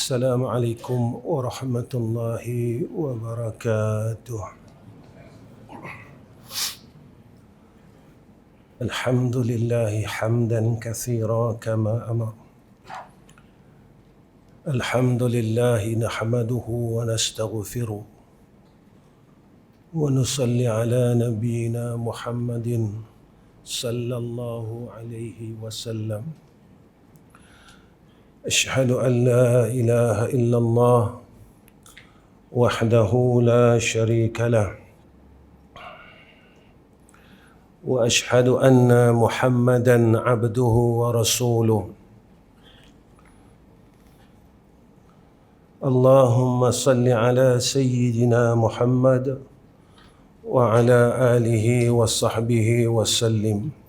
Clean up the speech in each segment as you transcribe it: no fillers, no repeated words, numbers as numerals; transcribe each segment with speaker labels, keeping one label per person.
Speaker 1: Assalamualaikum warahmatullahi wabarakatuh. Alhamdulillahi hamdan katsira kama amar. Alhamdulillahi nahmaduhu wa nastaghfiruh. Wa nusalli ala nabiyyina Muhammadin sallallahu alaihi wasallam. أشهد أن لا إله إلا الله وحده لا شريك له وأشهد أن محمدا عبده ورسوله اللهم صل على سيدنا محمد وعلى آله وصحبه وسلم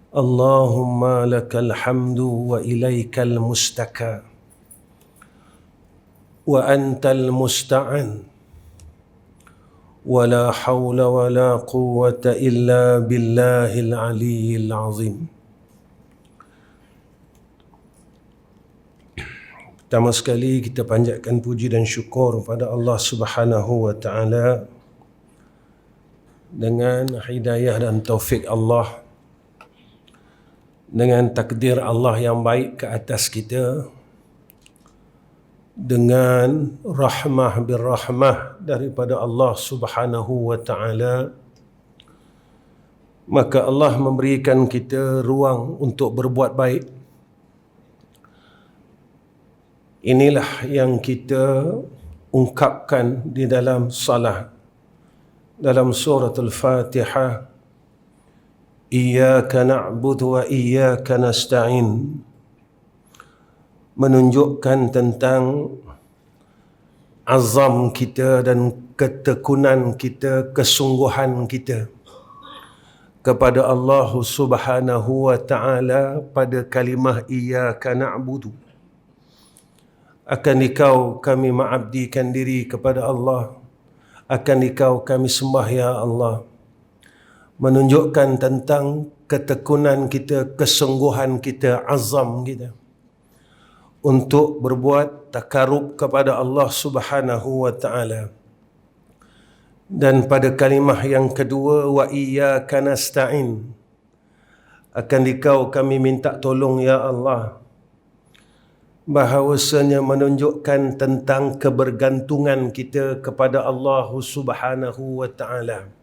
Speaker 1: اللهم لك الحمد وإليك المستكى وأنت المستعان ولا حول ولا قوة إلا بالله العلي العظيم. Pertama sekali kita panjatkan puji dan syukur pada Allah Subhanahu wa taala dengan hidayah dan taufik Allah, dengan takdir Allah yang baik ke atas kita, dengan rahmah birrahmah daripada Allah Subhanahu wa taala, maka Allah memberikan kita ruang untuk berbuat baik. Inilah yang kita ungkapkan di dalam salat, dalam surah Al-Fatihah, Iyyaka na'budu wa iyyaka nasta'in, menunjukkan tentang azam kita dan ketekunan kita, kesungguhan kita kepada Allah Subhanahu wa taala pada kalimah iyyaka na'budu. Akan Dikau kami mengabdikan diri kepada Allah, akan Dikau kami sembah ya Allah. Menunjukkan tentang ketekunan kita, kesungguhan kita, azam kita untuk berbuat takarub kepada Allah Subhanahu wa taala. Dan pada kalimah yang kedua, wa iyyaka nasta'in, akan Dikau kami minta tolong ya Allah, bahawasanya menunjukkan tentang kebergantungan kita kepada Allah Subhanahu wa taala.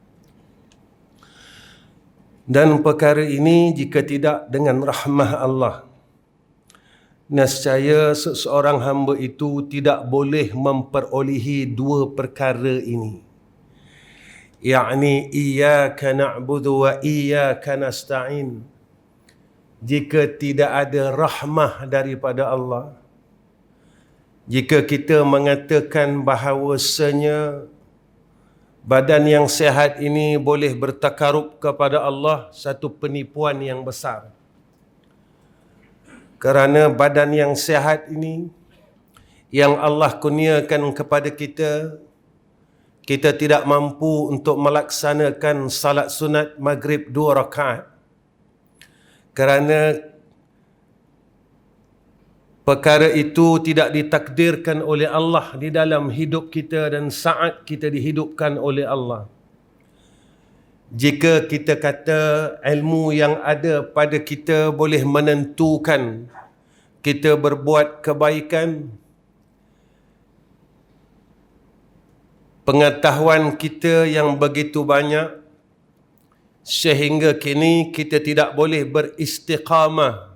Speaker 1: Dan perkara ini jika tidak dengan rahmah Allah, nescaya seseorang hamba itu tidak boleh memperolehi dua perkara ini, yakni iyyaka na'budu wa iyyaka nasta'in. Jika tidak ada rahmah daripada Allah, jika kita mengatakan bahawasanya badan yang sehat ini boleh bertakarub kepada Allah, satu penipuan yang besar. Kerana badan yang sehat ini yang Allah kurniakan kepada kita, kita tidak mampu untuk melaksanakan salat sunat maghrib 2 rakaat. Kerana perkara itu tidak ditakdirkan oleh Allah di dalam hidup kita dan saat kita dihidupkan oleh Allah. Jika kita kata ilmu yang ada pada kita boleh menentukan kita berbuat kebaikan, pengetahuan kita yang begitu banyak sehingga kini kita tidak boleh beristiqamah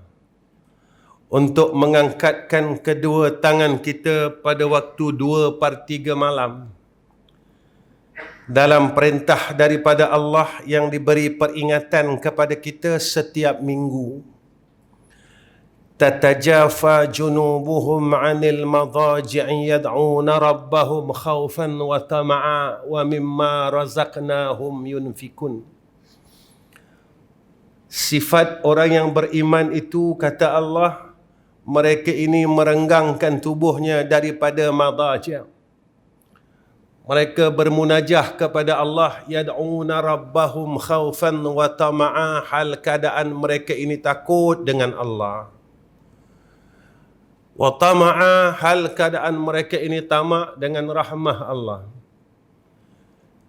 Speaker 1: untuk mengangkatkan kedua tangan kita pada waktu 2/3 malam dalam perintah daripada Allah yang diberi peringatan kepada kita setiap minggu. Tatajafa junubuhum 'anil madaji'i yad'una rabbahum khaufan wa tama'a wa mimma razaqnahum yunfikun. Sifat orang yang beriman itu, kata Allah, mereka ini merenggangkan tubuhnya daripada madaji'. Mereka bermunajah kepada Allah, yad'una rabbahum khaufan wa tama'a, hal keadaan mereka ini takut dengan Allah. Wa tama'a, hal keadaan mereka ini tamak dengan rahmah Allah.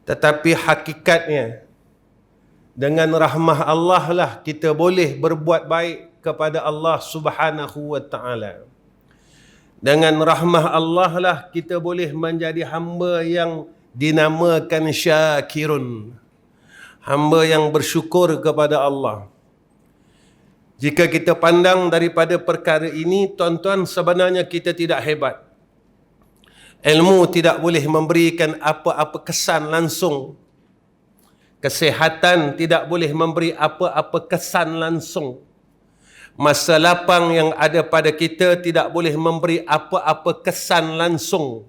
Speaker 1: Tetapi hakikatnya, dengan rahmah Allah lah kita boleh berbuat baik kepada Allah Subhanahu wa ta'ala. Dengan rahmah Allah lah kita boleh menjadi hamba yang dinamakan syakirun. Hamba yang bersyukur kepada Allah. Jika kita pandang daripada perkara ini, tuan-tuan, sebenarnya kita tidak hebat. Ilmu tidak boleh memberikan apa-apa kesan langsung. Kesehatan tidak boleh memberi apa-apa kesan langsung. Masa lapang yang ada pada kita tidak boleh memberi apa-apa kesan langsung.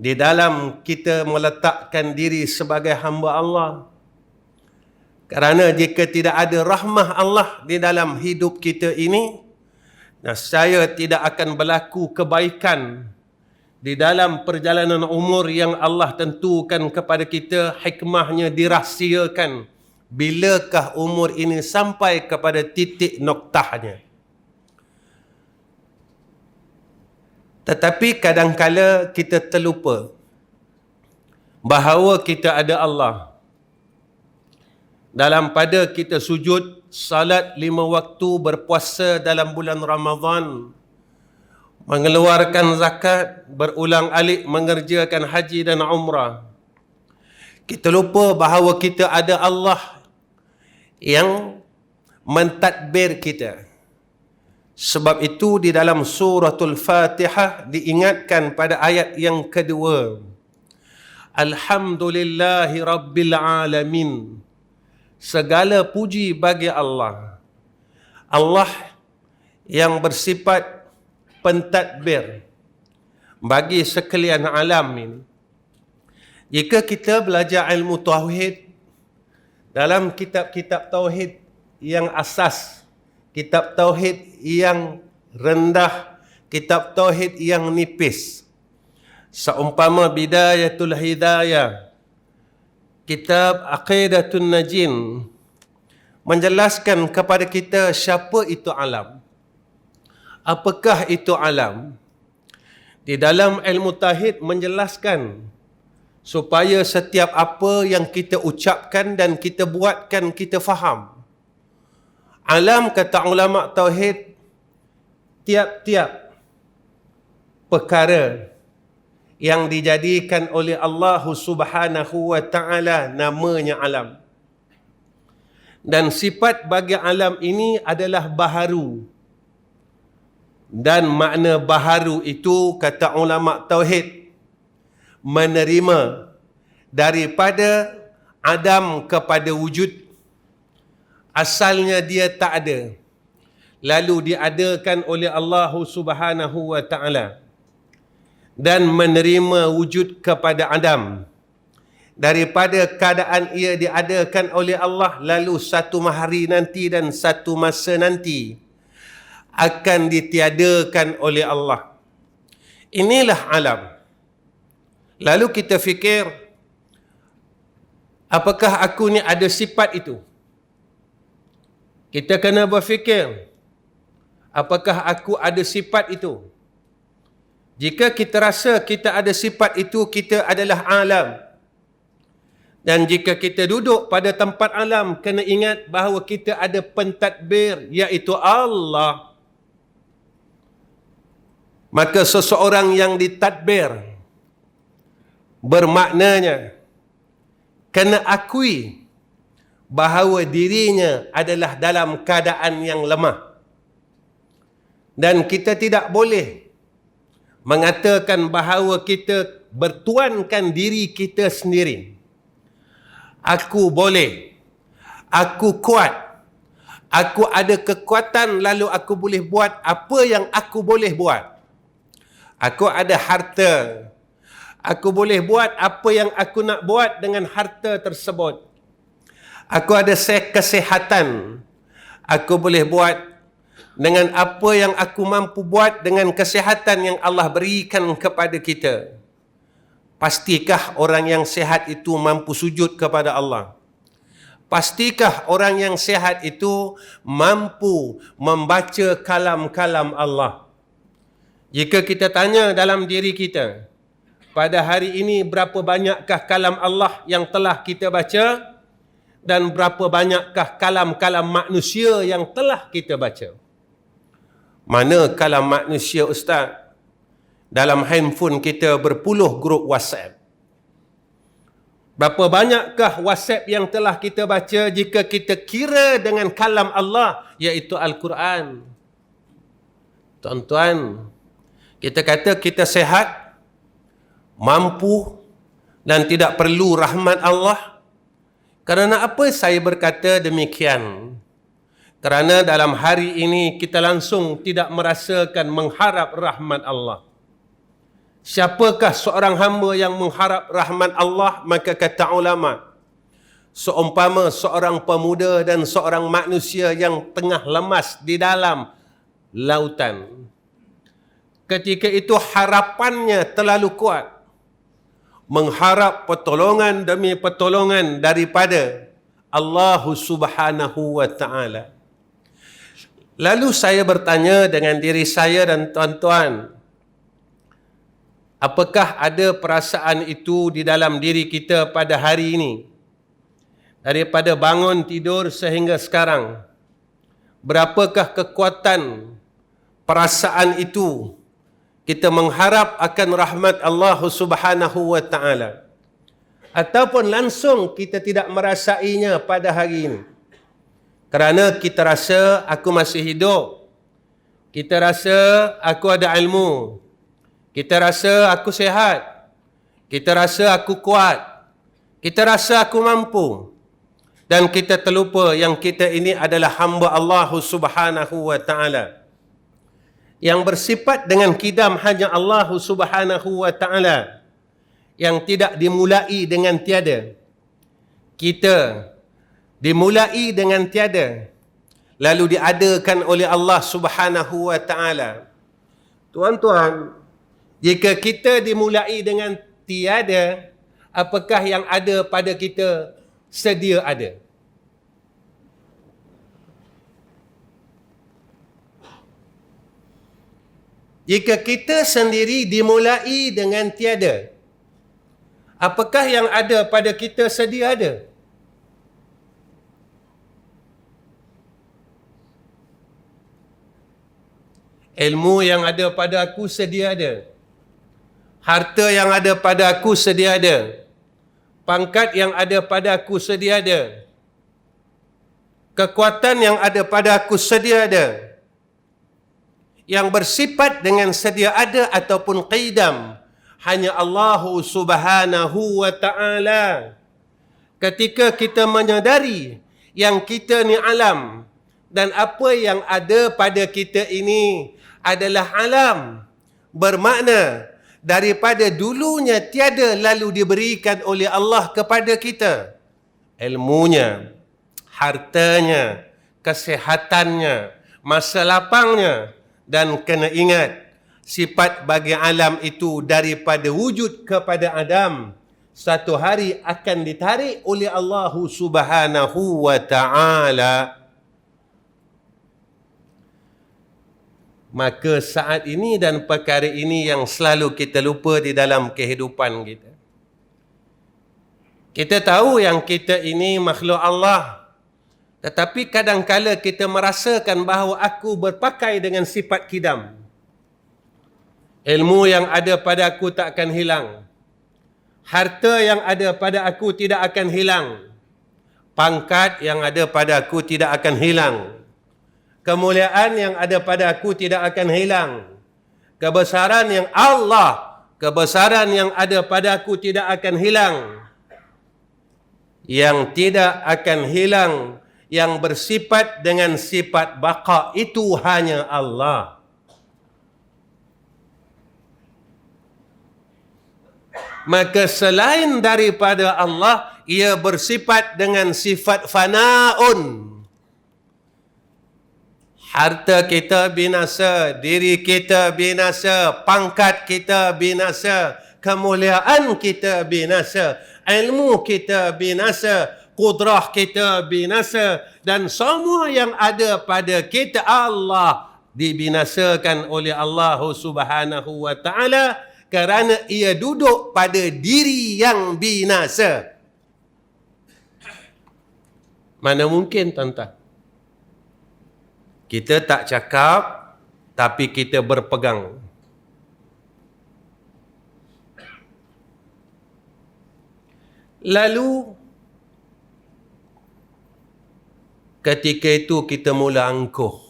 Speaker 1: Di dalam kita meletakkan diri sebagai hamba Allah. Kerana jika tidak ada rahmah Allah di dalam hidup kita ini, nescaya tidak akan berlaku kebaikan di dalam perjalanan umur yang Allah tentukan kepada kita. Hikmahnya dirahsiakan. Bilakah umur ini sampai kepada titik noktahnya? Tetapi kadangkala kita terlupa bahawa kita ada Allah. Dalam pada kita sujud, salat 5 waktu, berpuasa dalam bulan Ramadan, mengeluarkan zakat, berulang-alik mengerjakan haji dan umrah. Kita lupa bahawa kita ada Allah yang mentadbir kita. Sebab itu di dalam suratul Fatihah diingatkan pada ayat yang kedua. Alhamdulillahi Rabbil Alamin. Segala puji bagi Allah. Allah yang bersifat pentadbir bagi sekalian alam ini. Jika kita belajar ilmu tauhid dalam kitab-kitab tauhid yang asas, kitab tauhid yang rendah, kitab tauhid yang nipis, seumpama Bidayatul Hidayah, kitab Aqidatun Najin, menjelaskan kepada kita siapa itu alam. Apakah itu alam? Di dalam ilmu tauhid menjelaskan supaya setiap apa yang kita ucapkan dan kita buatkan kita faham. Alam, kata ulama tauhid, tiap-tiap perkara yang dijadikan oleh Allah Subhanahu wa ta'ala namanya alam. Dan sifat bagi alam ini adalah baharu. Dan makna baharu itu, kata ulama tauhid, menerima daripada adam kepada wujud. Asalnya dia tak ada, lalu diadakan oleh Allah Subhanahu wa ta'ala. Dan menerima wujud kepada Adam daripada keadaan ia diadakan oleh Allah, lalu satu hari nanti dan satu masa nanti akan ditiadakan oleh Allah. Inilah alam. Lalu kita fikir, apakah aku ni ada sifat itu? Kita kena berfikir, apakah aku ada sifat itu? Jika kita rasa kita ada sifat itu, kita adalah alam. Dan jika kita duduk pada tempat alam, kena ingat bahawa kita ada pentadbir, iaitu Allah. Maka seseorang yang ditadbir, bermaknanya kena akui bahawa dirinya adalah dalam keadaan yang lemah. Dan kita tidak boleh mengatakan bahawa kita bertuankan diri kita sendiri. Aku boleh, aku kuat, aku ada kekuatan, lalu aku boleh buat apa yang aku boleh buat. Aku ada harta, aku boleh buat apa yang aku nak buat dengan harta tersebut. Aku ada kesehatan, aku boleh buat dengan apa yang aku mampu buat dengan kesihatan yang Allah berikan kepada kita. Pastikah orang yang sehat itu mampu sujud kepada Allah? Pastikah orang yang sehat itu mampu membaca kalam-kalam Allah? Jika kita tanya dalam diri kita, pada hari ini berapa banyakkah kalam Allah yang telah kita baca dan berapa banyakkah kalam-kalam manusia yang telah kita baca? Mana kalam manusia, Ustaz? Dalam handphone kita berpuluh grup WhatsApp. Berapa banyakkah WhatsApp yang telah kita baca jika kita kira dengan kalam Allah, iaitu Al-Quran? Tuan-tuan, kita kata kita sehat, mampu dan tidak perlu rahmat Allah. Kerana apa saya berkata demikian? Kerana dalam hari ini kita langsung tidak merasakan mengharap rahmat Allah. Siapakah seorang hamba yang mengharap rahmat Allah? Maka kata ulama, seumpama seorang pemuda dan seorang manusia yang tengah lemas di dalam lautan. Ketika itu harapannya terlalu kuat, mengharap pertolongan demi pertolongan daripada Allah Subhanahu wa Ta'ala. Lalu saya bertanya dengan diri saya dan tuan-tuan, apakah ada perasaan itu di dalam diri kita pada hari ini? Daripada bangun tidur sehingga sekarang, berapakah kekuatan perasaan itu kita mengharap akan rahmat Allah Subhanahu wa Ta'ala? Ataupun langsung kita tidak merasainya pada hari ini? Kerana kita rasa aku masih hidup, kita rasa aku ada ilmu, kita rasa aku sehat, kita rasa aku kuat, kita rasa aku mampu, dan kita terlupa yang kita ini adalah hamba Allah Subhanahu wa Ta'ala. Yang bersifat dengan kidam hanya Allah Subhanahu wa Ta'ala, yang tidak dimulai dengan tiada. Kita dimulai dengan tiada, lalu diadakan oleh Allah Subhanahu wa Ta'ala. Tuan-tuan, jika kita dimulai dengan tiada, apakah yang ada pada kita sedia ada? Jika kita sendiri dimulai dengan tiada, apakah yang ada pada kita sedia ada? Ilmu yang ada pada aku sedia ada. Harta yang ada pada aku sedia ada. Pangkat yang ada pada aku sedia ada. Kekuatan yang ada pada aku sedia ada. Yang bersifat dengan sedia ada ataupun qidam hanya Allah Subhanahu wa Ta'ala. Ketika kita menyadari yang kita ni alam, dan apa yang ada pada kita ini adalah alam, bermakna daripada dulunya tiada lalu diberikan oleh Allah kepada kita. Ilmunya, hartanya, kesehatannya, masa lapangnya, dan kena ingat, sifat bagi alam itu daripada wujud kepada Adam, satu hari akan ditarik oleh Allah Subhanahu wa Ta'ala. Maka saat ini dan perkara ini yang selalu kita lupa di dalam kehidupan kita. Kita tahu yang kita ini makhluk Allah, tetapi kadang-kala kita merasakan bahawa aku berpakai dengan sifat kidam. Ilmu yang ada pada aku tak akan hilang. Harta yang ada pada aku tidak akan hilang. Pangkat yang ada pada aku tidak akan hilang. Kemuliaan yang ada pada aku tidak akan hilang. Kebesaran yang kebesaran yang ada pada aku tidak akan hilang. Yang tidak akan hilang, yang bersifat dengan sifat baqa, itu hanya Allah. Maka selain daripada Allah, ia bersifat dengan sifat fana'un. Harta kita binasa, diri kita binasa, pangkat kita binasa, kemuliaan kita binasa, ilmu kita binasa, kudrah kita binasa, dan semua yang ada pada kita Allah dibinasakan oleh Allah Subhanahu wa taala kerana ia duduk pada diri yang binasa. Mana mungkin, tuan-tuan? Kita tak cakap, tapi kita berpegang. Lalu, ketika itu kita mula angkuh.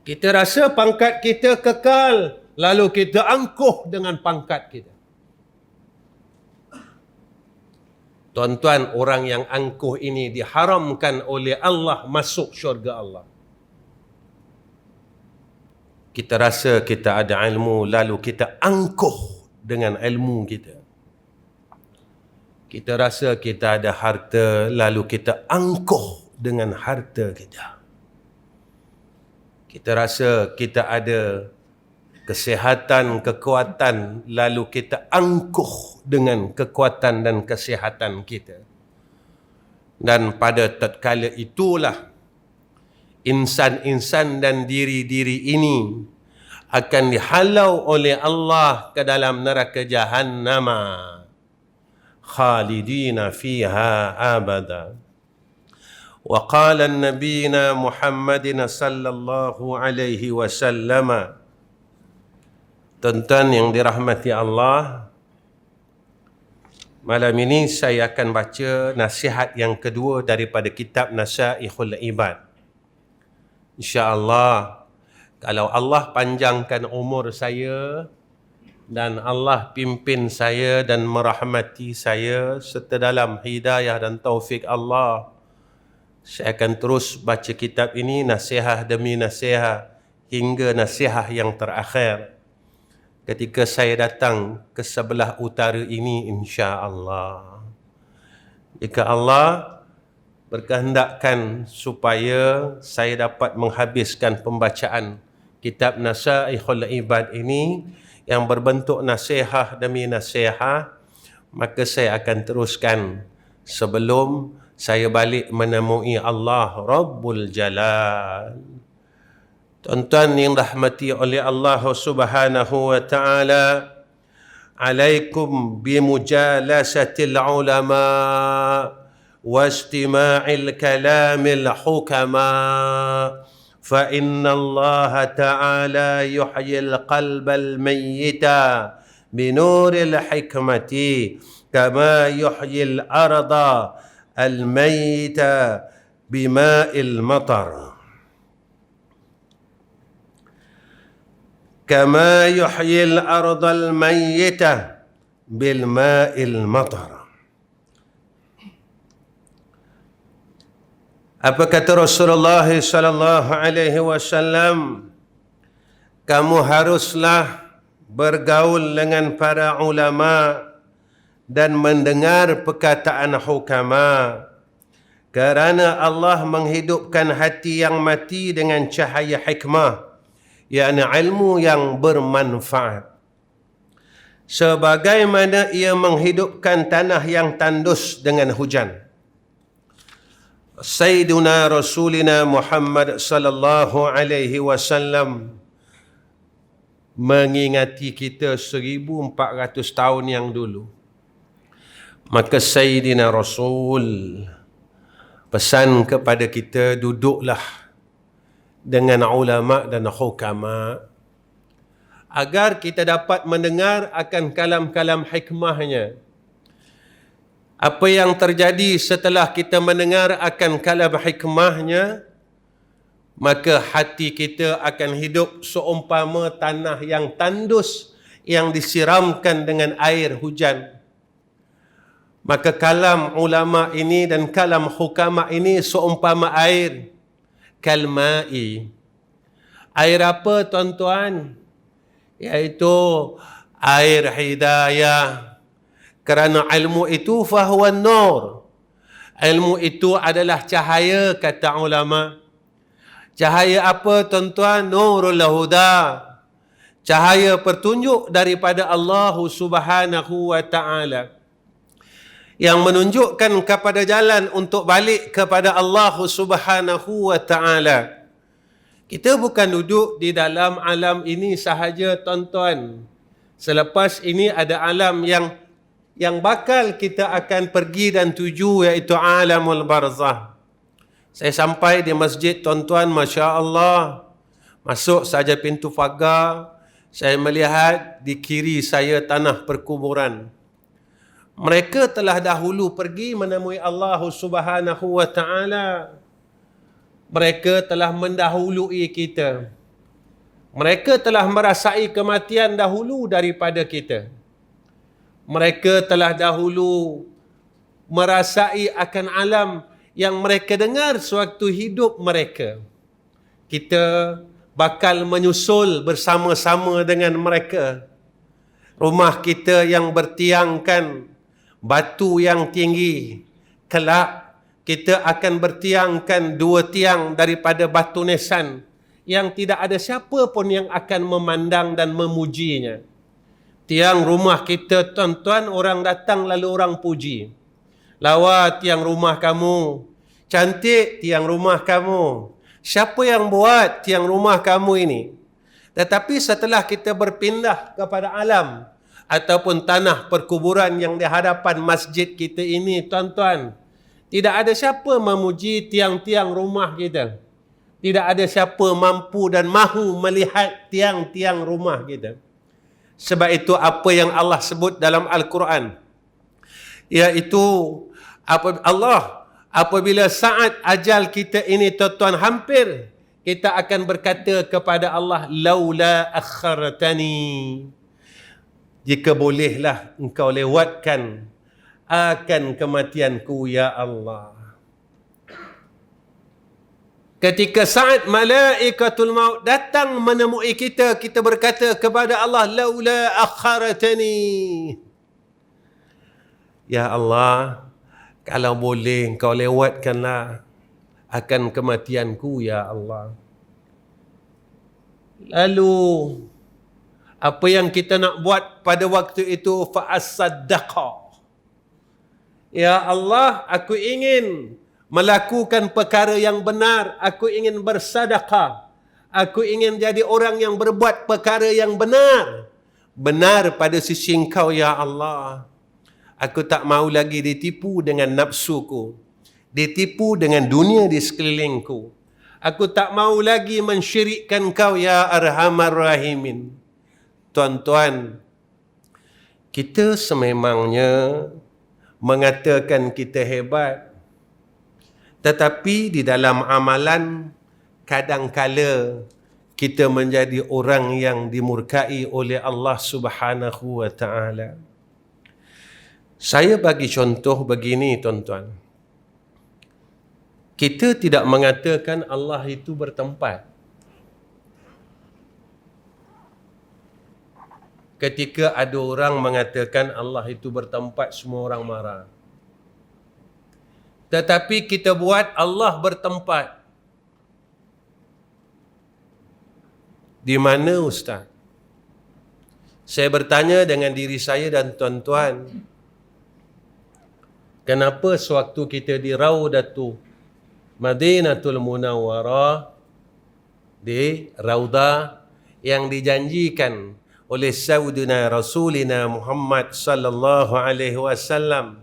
Speaker 1: Kita rasa pangkat kita kekal, lalu kita angkuh dengan pangkat kita. Tuan-tuan, orang yang angkuh ini diharamkan oleh Allah masuk syurga Allah. Kita rasa kita ada ilmu, lalu kita angkuh dengan ilmu kita. Kita rasa kita ada harta, lalu kita angkuh dengan harta kita. Kita rasa kita ada kesihatan, kekuatan, lalu kita angkuh dengan kekuatan dan kesihatan kita. Dan pada tatkala itulah insan-insan dan diri-diri ini akan dihalau oleh Allah ke dalam neraka Jahannam, khalidina fiha abada. Wa qala nabiyina Muhammadin sallallahu alaihi wasallam. Tuan-tuan yang dirahmati Allah, malam ini saya akan baca nasihat yang kedua daripada kitab Nasaihul Ibad. InsyaAllah, kalau Allah panjangkan umur saya dan Allah pimpin saya dan merahmati saya serta dalam hidayah dan taufik Allah, saya akan terus baca kitab ini nasihat demi nasihat hingga nasihat yang terakhir ketika saya datang ke sebelah utara ini, insya-Allah. Jika Allah berkehendakkan supaya saya dapat menghabiskan pembacaan kitab Nasaihul Ibad ini yang berbentuk nasihat demi nasihat, maka saya akan teruskan sebelum saya balik menemui Allah Rabbul Jalal. Tuan-tuan yang rahmati oleh Allah Subhanahu wa taala, alaikum bimujalasatil ulama wa istima'il kalamil hukama, fa inna Allah ta'ala yuhyil qalbal mayyita binuril hikmati kama yuhyil arda al mayyita bima'il matar. كما يحيي الأرض الميتة بالماء المطر. Apa kata Rasulullah sallallahu alaihi wasallam? Kamu haruslah bergaul dengan para ulama dan mendengar perkataan hukama, kerana Allah menghidupkan hati yang mati dengan cahaya hikmah, yakni ilmu yang bermanfaat. Sebagaimana ia menghidupkan tanah yang tandus dengan hujan. Sayyiduna Rasulina Muhammad sallallahu alaihi wasallam mengingati kita 1400 tahun yang dulu. Maka Sayyidina Rasul pesan kepada kita, duduklah dengan ulama dan hukama agar kita dapat mendengar akan kalam-kalam hikmahnya. Apa yang terjadi setelah kita mendengar akan kalam hikmahnya, maka hati kita akan hidup seumpama tanah yang tandus yang disiramkan dengan air hujan. Maka kalam ulama ini dan kalam hukama ini seumpama air. Kalma'i. Air apa, tuan-tuan? Iaitu air hidayah. Kerana ilmu itu fahuwa nur. Ilmu itu adalah cahaya, kata ulama. Cahaya apa, tuan-tuan? Nurul huda. Cahaya petunjuk daripada Allah Subhanahu wa ta'ala, yang menunjukkan kepada jalan untuk balik kepada Allah Subhanahu wa ta'ala. Kita bukan duduk di dalam alam ini sahaja, tuan-tuan. Selepas ini ada alam yang bakal kita akan pergi dan tuju, iaitu alamul barzah. Saya sampai di masjid, tuan-tuan, Masya Allah. Masuk saja pintu pagar, saya melihat di kiri saya tanah perkuburan. Mereka telah dahulu pergi menemui Allah Subhanahu wa Ta'ala. Mereka telah mendahului kita. Mereka telah merasai kematian dahulu daripada kita. Mereka telah dahulu merasai akan alam yang mereka dengar sewaktu hidup mereka. Kita bakal menyusul bersama-sama dengan mereka. Rumah kita yang bertiangkan batu yang tinggi, kelak kita akan bertiangkan 2 tiang daripada batu nisan yang tidak ada siapa pun yang akan memandang dan memujinya. Tiang rumah kita, tuan-tuan, orang datang lalu orang puji. Lawa tiang rumah kamu, cantik tiang rumah kamu. Siapa yang buat tiang rumah kamu ini? Tetapi setelah kita berpindah kepada alam ataupun tanah perkuburan yang di hadapan masjid kita ini, tuan-tuan, tidak ada siapa memuji tiang-tiang rumah kita. Tidak ada siapa mampu dan mahu melihat tiang-tiang rumah kita. Sebab itu apa yang Allah sebut dalam Al-Quran, iaitu Allah apabila saat ajal kita ini, tuan-tuan, hampir, kita akan berkata kepada Allah, laula akhartani, jika bolehlah engkau lewatkan akan kematianku, ya Allah. Ketika saat malaikatul maut datang menemui kita, kita berkata kepada Allah, laula akhartani, ya Allah, kalau boleh engkau lewatkanlah akan kematianku, ya Allah. Lalu apa yang kita nak buat pada waktu itu? Fa'asaddaqa, ya Allah, aku ingin melakukan perkara yang benar, aku ingin bersedekah, aku ingin jadi orang yang berbuat perkara yang benar, benar pada sisi Engkau, ya Allah. Aku tak mahu lagi ditipu dengan nafsuku, ditipu dengan dunia di sekelilingku. Aku tak mahu lagi mensyirikkan Kau, ya Arhamar Rahimin. Tuan-tuan, kita sememangnya mengatakan kita hebat, tetapi di dalam amalan kadangkala kita menjadi orang yang dimurkai oleh Allah Subhanahu wa Ta'ala. Saya bagi contoh begini, tuan-tuan. Kita tidak mengatakan Allah itu bertempat. Ketika ada orang mengatakan Allah itu bertempat, semua orang marah. Tetapi kita buat Allah bertempat. Di mana, Ustaz? Saya bertanya dengan diri saya dan tuan-tuan, kenapa sewaktu kita di Raudatu Madinatul Munawwarah, di Raudah yang dijanjikan oleh Sayyidina Rasulina Muhammad sallallahu alaihi wasallam,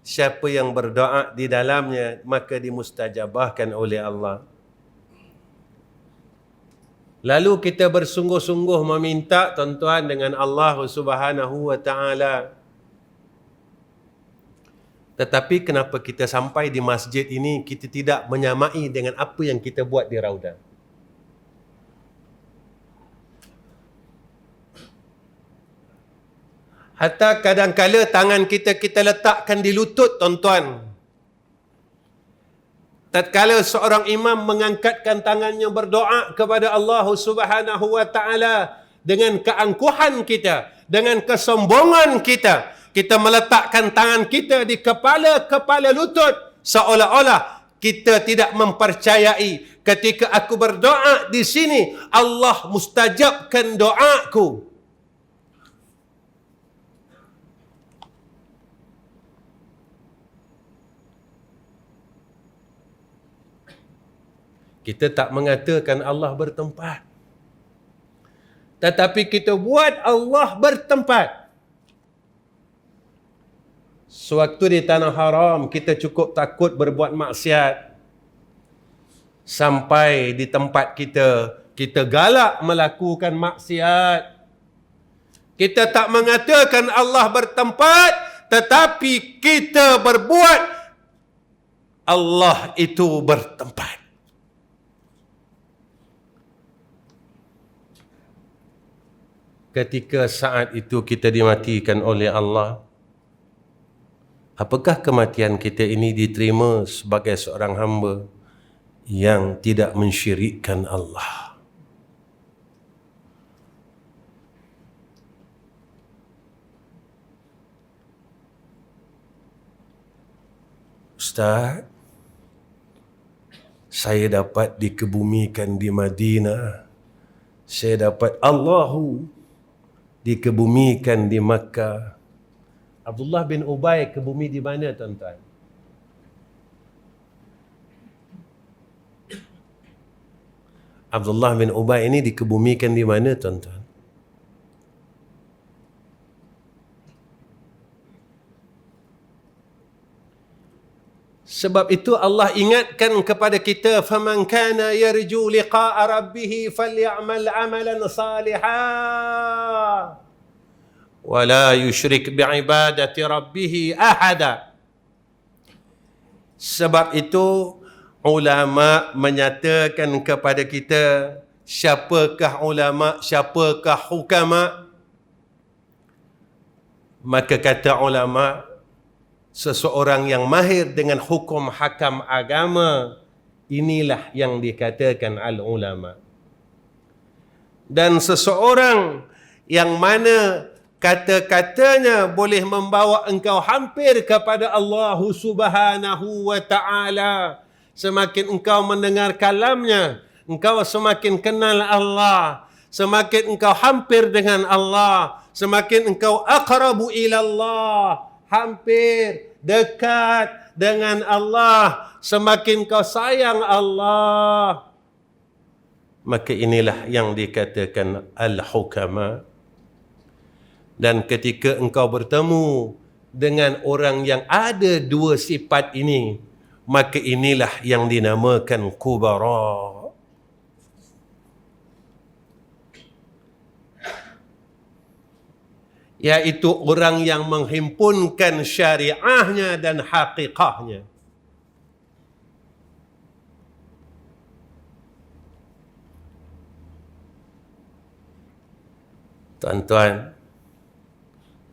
Speaker 1: siapa yang berdoa di dalamnya maka dimustajabahkan oleh Allah. Lalu kita bersungguh-sungguh meminta, tuan-tuan, dengan Allah Subhanahu wa Ta'ala. Tetapi kenapa kita sampai di masjid ini, kita tidak menyamai dengan apa yang kita buat di Raudah? Hatta kadang-kala tangan kita letakkan di lutut, tuan-tuan. Tatkala seorang imam mengangkatkan tangannya berdoa kepada Allah Subhanahu wa Ta'ala, dengan keangkuhan kita, dengan kesombongan kita, kita meletakkan tangan kita di kepala lutut, seolah-olah kita tidak mempercayai ketika aku berdoa di sini, Allah mustajabkan doaku. Kita tak mengatakan Allah bertempat. Tetapi kita buat Allah bertempat. Sewaktu di tanah haram, kita cukup takut berbuat maksiat. Sampai di tempat kita galak melakukan maksiat. Kita tak mengatakan Allah bertempat, tetapi kita berbuat Allah itu bertempat. Ketika saat itu kita dimatikan oleh Allah, apakah kematian kita ini diterima sebagai seorang hamba yang tidak mensyirikkan Allah? Ustaz, saya dapat dikebumikan di Madinah. Saya dapat Allahu dikebumikan di Makkah. Abdullah bin Ubay kebumi di mana, tuan-tuan? Abdullah bin Ubay ini dikebumikan di mana, tuan-tuan? Sebab itu Allah ingatkan kepada kita, faman kana yarju liqa'a rabbih falyamal 'amalan salihan wa la yusyrik bi'ibadati rabbih ahada. Sebab itu ulama menyatakan kepada kita, siapakah ulama, siapakah hukama? Maka kata ulama, seseorang yang mahir dengan hukum hakam agama, inilah yang dikatakan al-ulama. Dan seseorang yang mana kata-katanya boleh membawa engkau hampir kepada Allah Subhanahu wa ta'ala, semakin engkau mendengar kalamnya, engkau semakin kenal Allah, semakin engkau hampir dengan Allah, semakin engkau aqrabu ilallah, hampir, dekat dengan Allah, semakin kau sayang Allah. Maka inilah yang dikatakan al-hukama. Dan ketika engkau bertemu dengan orang yang ada dua sifat ini, maka inilah yang dinamakan kubara. Iaitu orang yang menghimpunkan syariahnya dan hakikahnya. Tuan-tuan,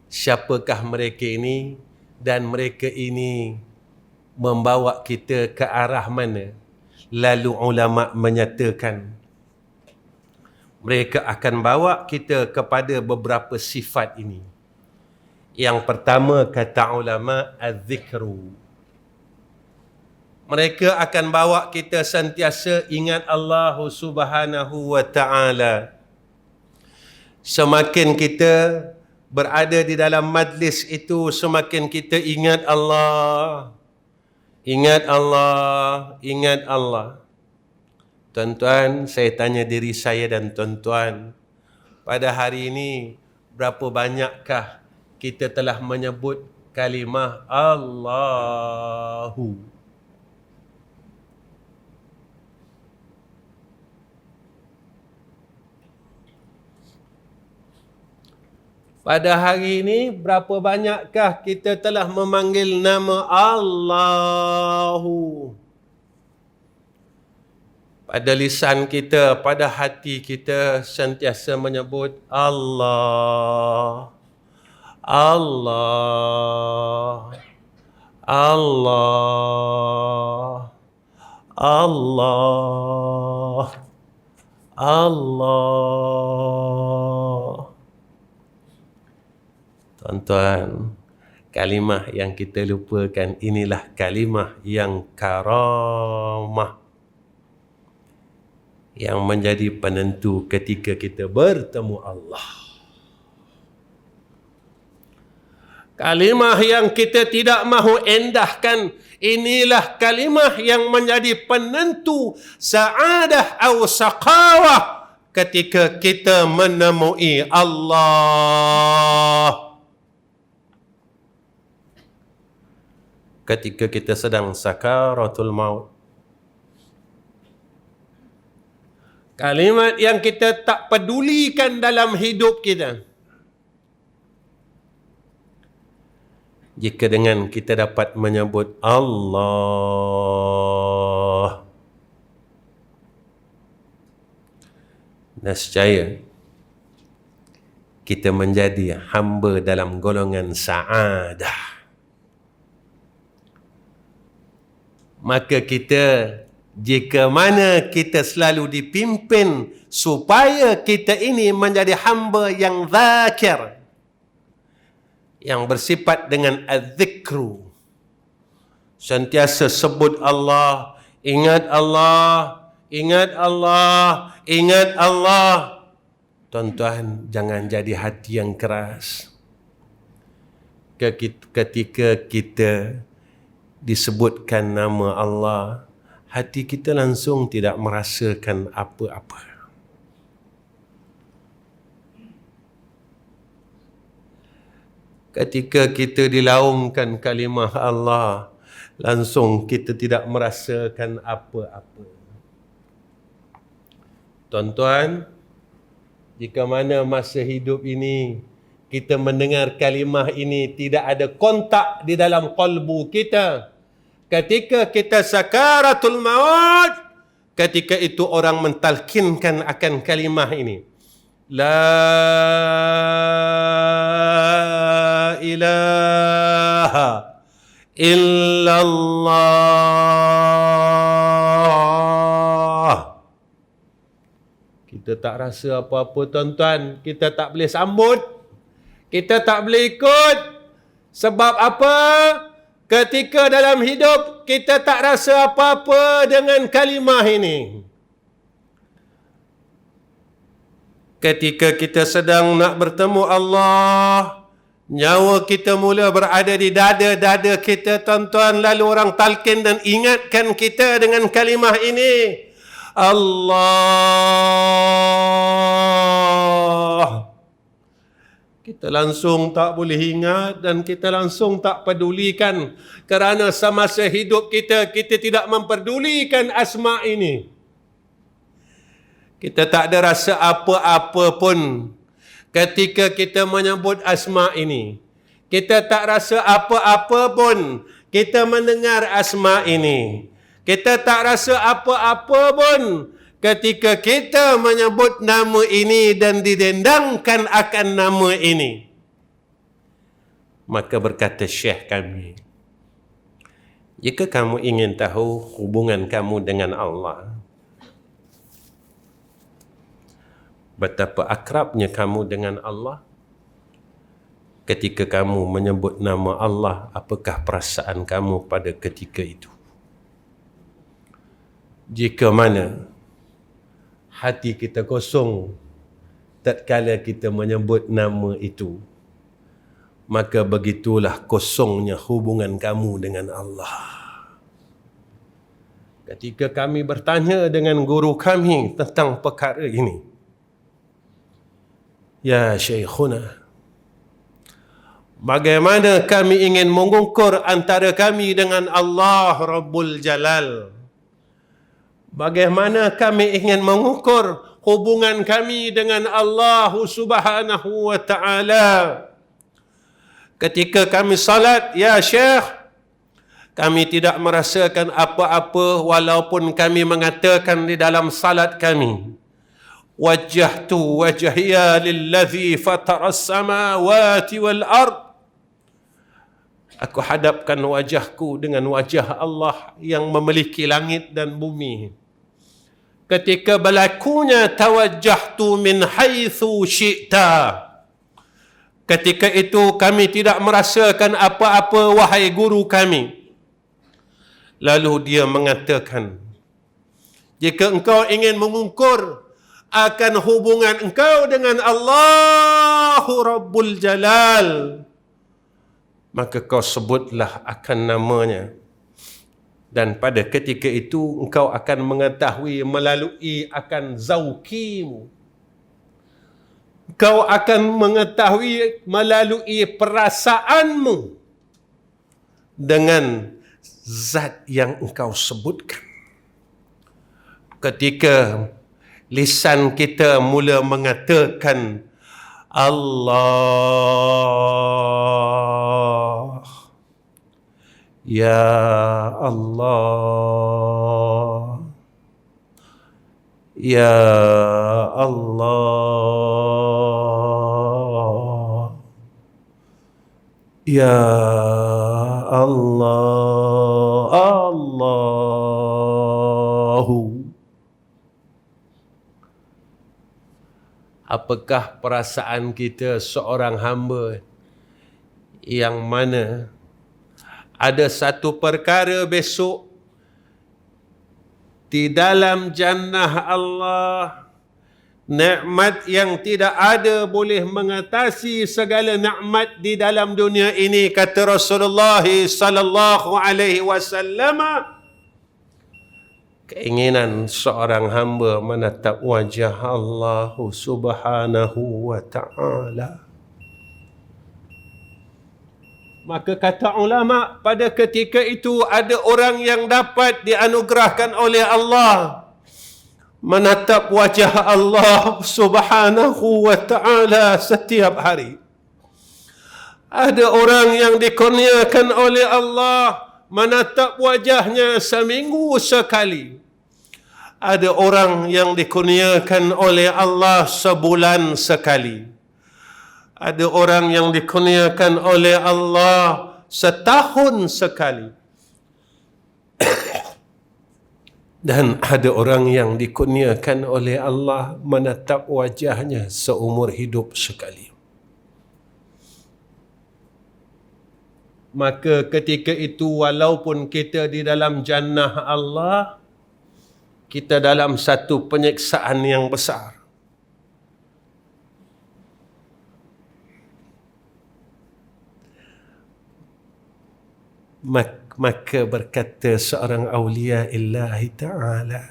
Speaker 1: siapakah mereka ini dan mereka ini membawa kita ke arah mana? Lalu ulama menyatakan mereka akan bawa kita kepada beberapa sifat ini. Yang pertama kata ulama, az-zikru. Mereka akan bawa kita sentiasa ingat Allah Subhanahu wa ta'ala. Semakin kita berada di dalam majlis itu, semakin kita ingat Allah. Ingat Allah, ingat Allah. Tuan-tuan, saya tanya diri saya dan tuan-tuan, pada hari ini berapa banyakkah kita telah menyebut kalimah Allahu? Pada hari ini, berapa banyakkah kita telah memanggil nama Allahu? Pada lisan kita, pada hati kita sentiasa menyebut Allah, Allah, Allah, Allah, Allah. Tuan-tuan, kalimah yang kita lupakan inilah kalimah yang karamah, yang menjadi penentu ketika kita bertemu Allah. Kalimah yang kita tidak mahu endahkan, inilah kalimah yang menjadi penentu sa'adah atau saqawah ketika kita menemui Allah. Ketika kita sedang sakaratul maut, kalimat yang kita tak pedulikan dalam hidup kita, jika dengan kita dapat menyebut Allah, nescaya kita menjadi hamba dalam golongan sa'adah. Maka kita, jika mana kita selalu dipimpin supaya kita ini menjadi hamba yang zakir, yang bersifat dengan az-zikru, sentiasa sebut Allah, ingat Allah, ingat Allah, ingat Allah. Tuan-tuan, jangan jadi hati yang keras ketika kita disebutkan nama Allah, hati kita langsung tidak merasakan apa-apa. Ketika kita dilaungkan kalimah Allah, langsung kita tidak merasakan apa-apa. Tuan-tuan, jika mana masa hidup ini kita mendengar kalimah ini tidak ada kontak di dalam qalbu kita, ketika kita sakaratul maut, ketika itu orang mentalkinkan akan kalimah ini, La ilaha illallah, kita tak rasa apa-apa tuan-tuan. Kita tak boleh sambut, kita tak boleh ikut. Sebab apa? Ketika dalam hidup kita tak rasa apa-apa dengan kalimah ini. Ketika kita sedang nak bertemu Allah, nyawa kita mula berada di dada-dada kita tuan-tuan, lalu orang talqin dan ingatkan kita dengan kalimah ini, Allah. Kita langsung tak boleh ingat dan kita langsung tak pedulikan, kerana semasa hidup kita tidak memperdulikan asma ini. Kita tak ada rasa apa-apa pun ketika kita menyebut asma ini. Kita tak rasa apa-apa pun kita mendengar asma ini. Kita tak rasa apa-apa pun ketika kita menyebut nama ini dan didendangkan akan nama ini. Maka berkata Syekh kami, jika kamu ingin tahu hubungan kamu dengan Allah, betapa akrabnya kamu dengan Allah, ketika kamu menyebut nama Allah, apakah perasaan kamu pada ketika itu? Jika mana hati kita kosong tatkala kita menyebut nama itu, maka begitulah kosongnya hubungan kamu dengan Allah. Ketika kami bertanya dengan guru kami tentang perkara ini, ya Syekhuna, bagaimana kami ingin mengukur antara kami dengan Allah Rabbul Jalal? Bagaimana kami ingin mengukur hubungan kami dengan Allah Subhanahu wa Ta'ala? Ketika kami salat, ya Syekh, kami tidak merasakan apa-apa walaupun kami mengatakan di dalam salat kami, wajjahtu wajhiya lillazi fataras samawati wal ard. Aku hadapkan wajahku dengan wajah Allah yang memiliki langit dan bumi. Ketika berlakunya tawajjahtu min haitsu syi'ta, ketika itu kami tidak merasakan apa-apa wahai guru kami. Lalu dia mengatakan, jika engkau ingin mengukur akan hubungan engkau dengan Allah Rabbul Jalal, maka kau sebutlah akan namanya. Dan pada ketika itu engkau akan mengetahui melalui akan zauqimu. Kau akan mengetahui melalui perasaanmu dengan zat yang engkau sebutkan. Ketika lisan kita mula mengatakan Allah, Ya Allah, Ya Allah, Ya Allah, Allahu. Apakah perasaan kita seorang hamba yang mana ada satu perkara besok di dalam jannah Allah, nikmat yang tidak ada boleh mengatasi segala nikmat di dalam dunia ini, kata Rasulullah sallallahu alaihi wasallam. Keinginan seorang hamba menatap wajah Allah subhanahu wa ta'ala. Maka kata ulama, pada ketika itu ada orang yang dapat dianugerahkan oleh Allah menatap wajah Allah subhanahu wa ta'ala setiap hari. Ada orang yang dikurniakan oleh Allah menatap wajahnya seminggu sekali. Ada orang yang dikurniakan oleh Allah sebulan sekali. Ada orang yang dikurniakan oleh Allah setahun sekali. Dan ada orang yang dikurniakan oleh Allah menatap wajahnya seumur hidup sekali. Maka ketika itu walaupun kita di dalam jannah Allah, kita dalam satu penyiksaan yang besar. Maka berkata seorang awliya illahi ta'ala,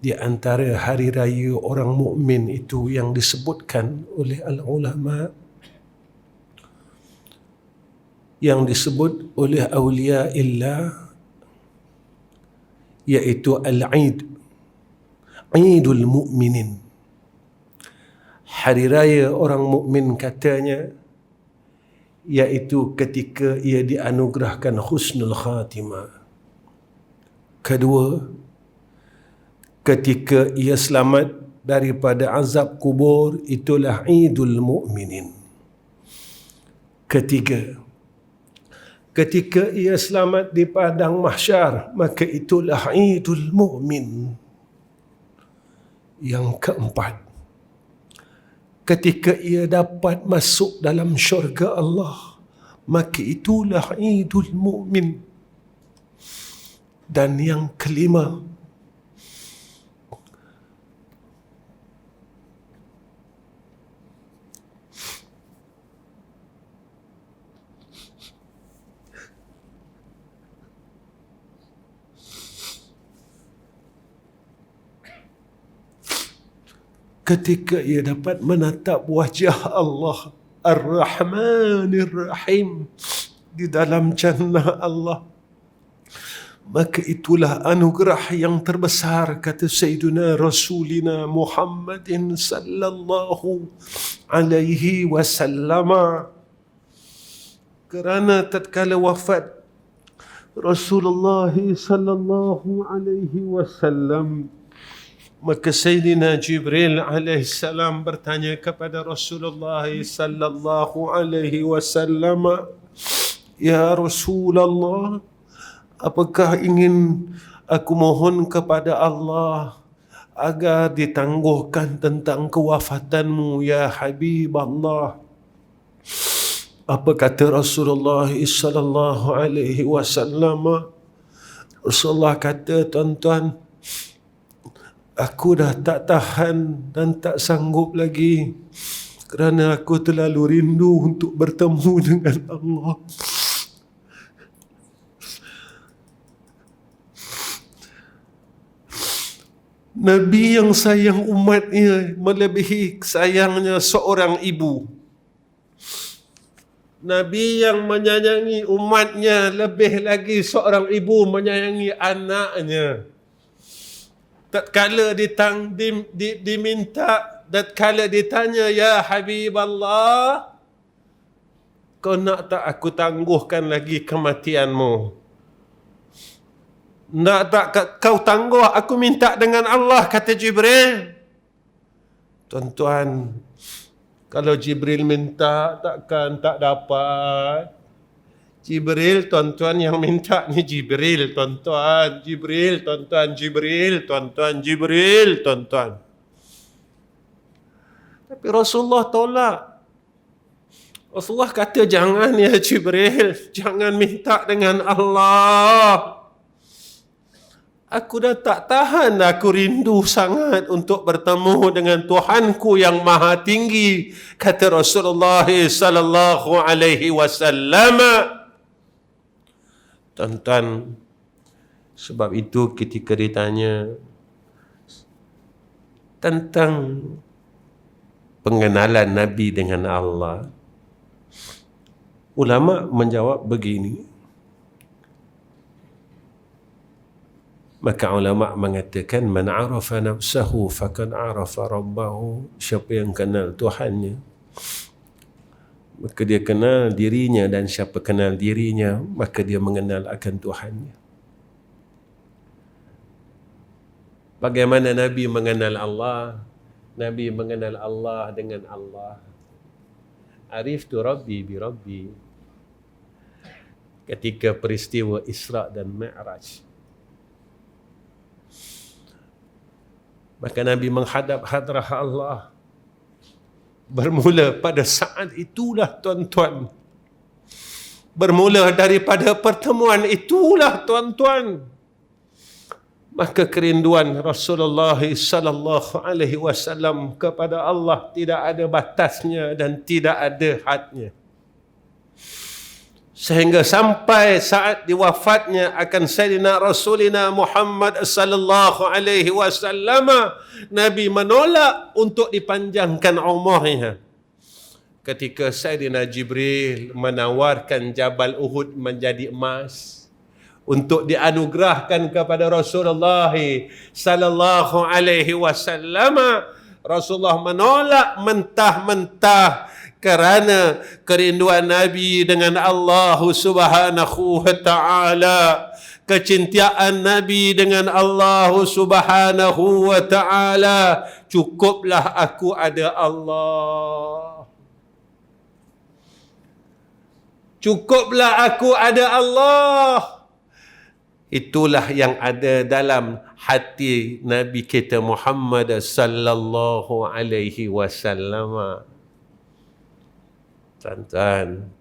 Speaker 1: di antara hari raya orang mukmin itu yang disebutkan oleh al-ulama, yang disebut oleh awliya illah, iaitu al-Eid, Eidul Mu'minin. Hari raya orang mukmin katanya, iaitu ketika ia dianugerahkan husnul khatimah. Kedua, ketika ia selamat daripada azab kubur, itulah Eidul Mu'minin. Ketiga, ketika ia selamat di padang mahsyar, maka itulah Eidul Mu'min. Yang keempat, ketika ia dapat masuk dalam syurga Allah, maka itulah Eidul Mu'min. Dan yang kelima, ketika ia dapat menatap wajah Allah Ar-Rahmanir Rahim di dalam jannah Allah, maka itulah anugerah yang terbesar, kata Sayyiduna Rasulina Muhammadin sallallahu alaihi wasallam. Kerana tatkala wafat Rasulullah sallallahu alaihi wasallam, maka Sayyidina Jibril alaihissalam bertanya kepada Rasulullah sallallahu alaihi wasallam, Ya Rasulullah, apakah ingin aku mohon kepada Allah agar ditangguhkan tentang kewafatanmu, ya Habib Allah? Apa kata Rasulullah sallallahu alaihi wasallam? Rasulullah kata, tuan-tuan, Aku dah tak tahan dan tak sanggup lagi kerana aku terlalu rindu untuk bertemu dengan Allah. Nabi yang sayang umatnya melebihi sayangnya seorang ibu. Nabi yang menyayangi umatnya lebih lagi seorang ibu menyayangi anaknya. Tatkala diminta, tatkala ditanya, ya Habiballah, kau nak tak aku tangguhkan lagi kematianmu? Nak tak kau tangguh aku minta dengan Allah, kata Jibril. Tuan-tuan, kalau Jibril minta takkan tak dapat. Jibril, tuan-tuan, yang minta ni Jibril, tuan-tuan. Jibril, tuan-tuan. Jibril, tuan-tuan. Jibril, tuan-tuan. Tapi Rasulullah tolak. Rasulullah kata, jangan ya Jibril, jangan minta dengan Allah. Aku dah tak tahan, aku rindu sangat untuk bertemu dengan Tuhanku yang maha tinggi, kata Rasulullah sallallahu alaihi wasallam. Tuan-tuan, sebab itu ketika ditanya tentang pengenalan Nabi dengan Allah, ulama menjawab begini. Maka ulama mengatakan, man arafa nafsahu faqad arafa rabbahu. Siapa yang kenal Tuhannya, maka dia kenal dirinya, dan siapa kenal dirinya, maka dia mengenal akan Tuhannya. Bagaimana Nabi mengenal Allah? Nabi mengenal Allah dengan Allah. Ariftu Rabbi bi Rabbi. Ketika peristiwa Isra dan Mi'raj, maka Nabi menghadap hadrah Allah. Bermula pada saat itulah, tuan-tuan. Bermula daripada pertemuan itulah, tuan-tuan, maka kerinduan Rasulullah sallallahu alaihi wasallam kepada Allah tidak ada batasnya dan tidak ada hadnya. Sehingga sampai saat diwafatnya akan Sayyidina Rasulina Muhammad sallallahu alaihi wasallam, Nabi menolak untuk dipanjangkan umurnya. Ketika Sayyidina Jibril menawarkan Jabal Uhud menjadi emas untuk dianugerahkan kepada Rasulullah sallallahu alaihi wasallam, Rasulullah menolak mentah-mentah kerana kerinduan Nabi dengan Allah Subhanahu wa taala, kecintaan Nabi dengan Allah Subhanahu wa taala. Cukuplah aku ada Allah. Cukuplah aku ada Allah. Itulah yang ada dalam hati Nabi kita Muhammad sallallahu alaihi wasallam. Tuan-tuan,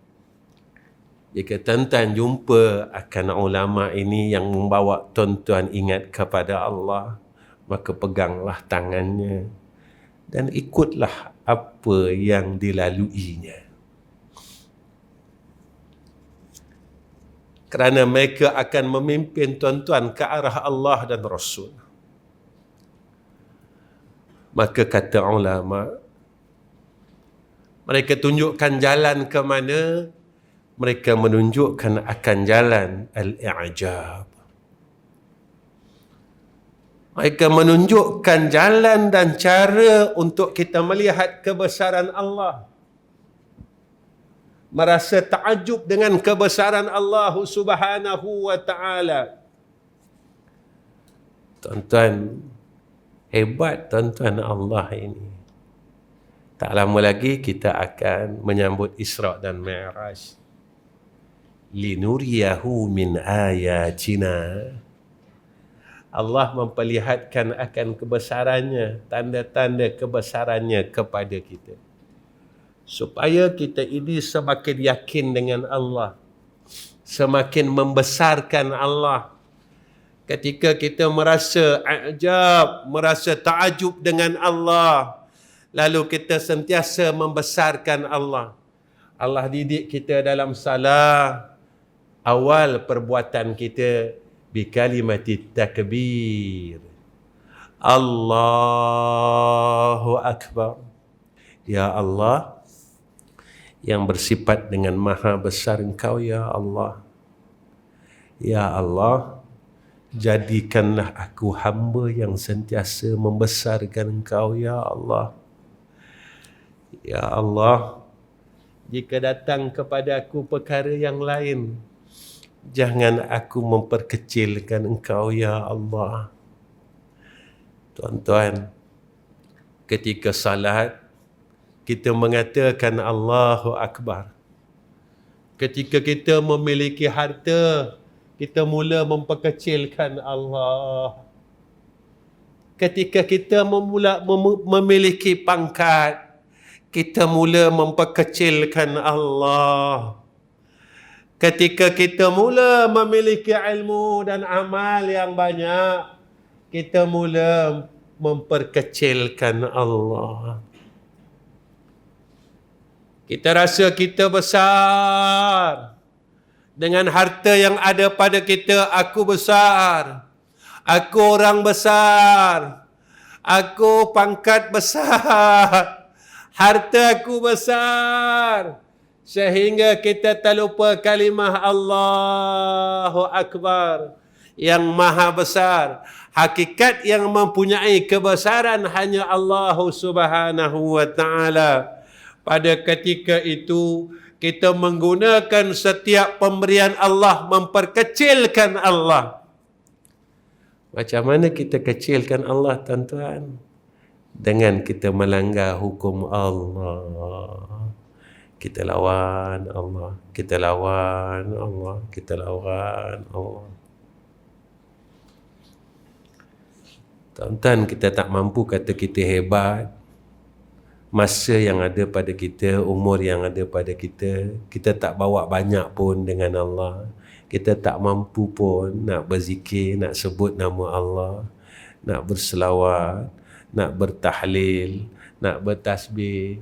Speaker 1: jika tuan-tuan jumpa akan ulama ini yang membawa tuan-tuan ingat kepada Allah, maka peganglah tangannya dan ikutlah apa yang dilaluinya. Kerana mereka akan memimpin tuan-tuan ke arah Allah dan Rasul. Maka kata ulama, mereka tunjukkan jalan ke mana? Mereka menunjukkan akan jalan al-i'jab. Mereka menunjukkan jalan dan cara untuk kita melihat kebesaran Allah. Merasa takjub dengan kebesaran Allah Subhanahu wa taala. Tuan-tuan, hebat tuan-tuan Allah ini. Tak lama lagi kita akan menyambut Isra dan Mi'raj. Linuriyahu min ayatina. Allah memperlihatkan akan kebesarannya, tanda-tanda kebesarannya kepada kita. Supaya kita ini semakin yakin dengan Allah, semakin membesarkan Allah, ketika kita merasa ajab, merasa ta'ajub dengan Allah, lalu kita sentiasa membesarkan Allah. Allah didik kita dalam salah, awal perbuatan kita bikalimati takbir. Allahu Akbar. Ya Allah, yang bersifat dengan maha besar Engkau, ya Allah. Ya Allah, jadikanlah aku hamba yang sentiasa membesarkan Engkau, ya Allah. Ya Allah, jika datang kepada aku perkara yang lain, jangan aku memperkecilkan Engkau, ya Allah. Tuan-tuan, ketika salat, kita mengatakan Allahu Akbar. Ketika kita memiliki harta, kita mula memperkecilkan Allah. Ketika kita memiliki pangkat, kita mula memperkecilkan Allah. Ketika kita mula memiliki ilmu dan amal yang banyak, kita mula memperkecilkan Allah. Kita rasa kita besar. Dengan harta yang ada pada kita, aku besar. Aku orang besar. Aku pangkat besar. Harta aku besar. Sehingga kita terlupa kalimah Allahu Akbar, yang maha besar. Hakikat yang mempunyai kebesaran hanya Allah Subhanahu wa ta'ala. Pada ketika itu, kita menggunakan setiap pemberian Allah, memperkecilkan Allah. Macam mana kita kecilkan Allah, tuan-tuan? Dengan kita melanggar hukum Allah. Kita lawan Allah, kita lawan Allah, kita lawan Allah. Tuan-tuan, kita tak mampu kata kita hebat. Masa yang ada pada kita, umur yang ada pada kita, kita tak bawa banyak pun dengan Allah. Kita tak mampu pun nak berzikir, nak sebut nama Allah, nak berselawat, nak bertahlil, nak bertasbih.